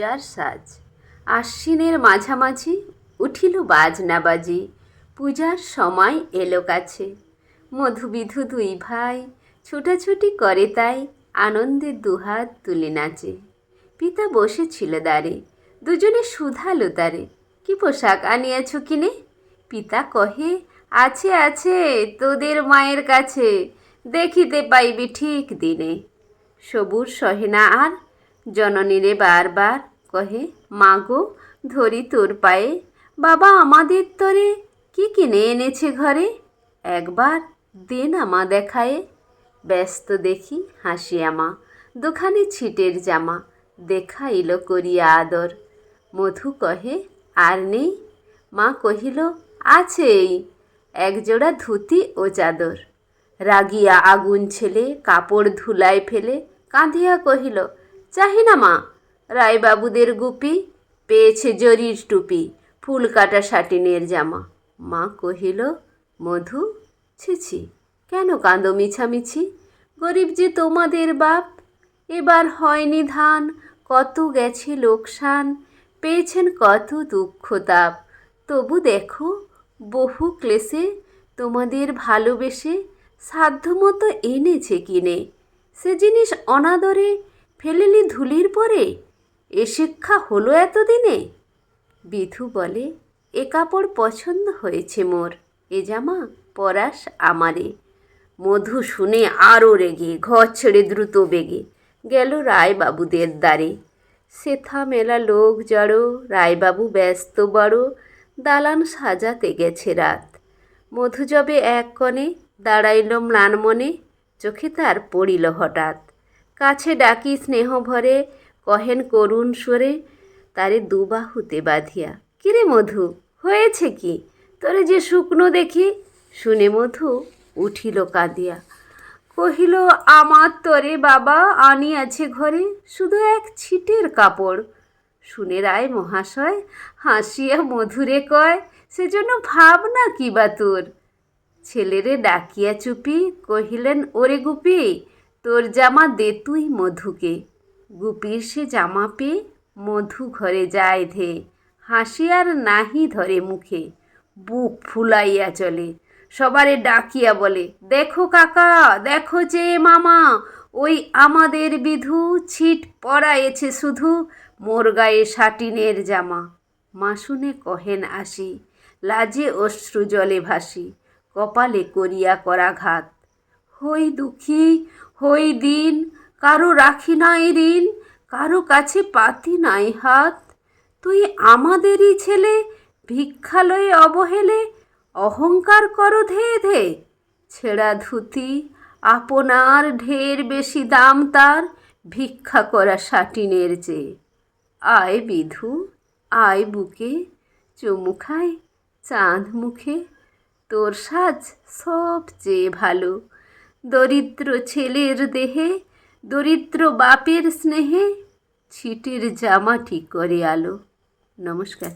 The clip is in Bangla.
পূজার সাজ। আশ্বিনের মাঝামাঝি উঠিল বাজনা বাজি, পূজার সময় এলো কাছে। মধুবিধু দুই ভাই ছুটাছুটি করে তাই, আনন্দে দুহাত তুলে নাচে। পিতা বসেছিল দ্বারে, দুজনে শুধালো তারে, কি পোশাক আনিয়াছ কিনে? পিতা কহে, আছে আছে তোদের মায়ের কাছে, দেখিতে পাইবি ঠিক দিনে। সবুর সহে না আর, জননীরে বারবার কহে, মা গো ধরি তোর পায়ে, বাবা আমাদের তরে কি কিনে এনেছে ঘরে, একবার দে না মা দেখায়ে। ব্যস্ত দেখি হাসিয়া মা, দুখানি ছিটের জামা, দেখাইল করিয়া আদর। মধু কহে, আর নেই? মা কহিল, আছেই, একজোড়া ধুতি ও চাদর। রাগিয়া আগুন ছেলে কাপড় ধুলায় ফেলে কাঁদিয়া কহিল, চাহি না মা, রায়বাবুদের গুপি পেয়েছে জরির টুপি, ফুল কাটা সাটিনের জামা। মা কহিল, মধু ছি ছি, কেন কাঁদো মিছামিছি? গরিব যে তোমাদের বাপ, এবার হয়নি ধান, কত গেছে লোকসান, পেয়েছেন কত দুঃখ তাপ। তবু দেখো বহু ক্লেশে তোমাদের ভালোবেসে সাধ্যমতো এনেছে কিনে, সে জিনিস অনাদরে ফেলেলি ধুলির পরে, এ শিক্ষা হলো এতদিনে। বিধু বলে, এ কাপড় পছন্দ হয়েছে মোর, এ জামা পরাস আমারে। মধু শুনে আরও রেগে ঘর ছেড়ে দ্রুত বেগে গেল রায়বাবুদের দ্বারে। সেথা মেলা লোক জড়ো, রায়বাবু ব্যস্ত বড়, দালান সাজাতে গেছে রাত। মধু যবে এক কোণে দাঁড়াইল ম্লান মনে, চোখে তার পড়িল হঠাৎ। কাছে ডাকি স্নেহ ভরে, কহেন করুণ স্বরে, তারে দুবাহুতে বাঁধিয়া, কিরে মধু হয়েছে কি, তোরে যে শুকনো দেখি। শুনে মধু উঠিল কাঁদিয়া, কহিল, আমার তরে বাবা আনিয়াছে ঘরে শুধু এক ছিটের কাপড়। শুনে রায় মহাশয় হাসিয়া মধুরে কয়, সেজন্য ভাবনা কি বা তোর। ছেলেরে ডাকিয়া চুপি কহিলেন, ওরে গুপি, তোর জামা দে তুই মধুকে। গুপির সে জামা পেয়ে মধু ঘরে যায় ধে, হাসি আর নাহি ধরে মুখে, বুক ফুলাইয়া চলে। সবারে ডাকিয়া বলে, দেখো কাকা, দেখো যে মামা, ওই আমাদের বিধু ছিট পরায়েছে শুধু, মোর গায়ে সাটিনের জামা। মা শুনে কহেন আসি, লাজে অশ্রু জলে ভাসি, কপালে করিয়া করাঘাত। হই দুঃখী হই দিন, কারো রাখি নাই ঋণ, কারো কাছে পাতি নাই হাত। তুই আমাদেরই ছেলে, ভিক্ষালয়ে অবহেলে অহংকার করো ধে ধে। ছেঁড়া ধুতি আপনার ঢের বেশি দাম তার, ভিক্ষা করা সাটিনের চেয়ে। আয় বিধু আয় বুকে, চুমু খায় চাঁদ মুখে, তোর সাজ সবচেয়ে ভালো, দরিদ্র ছেলের দেহে দরিদ্র বাপের স্নেহে, ছিটের জামাটি করে আলো। নমস্কার।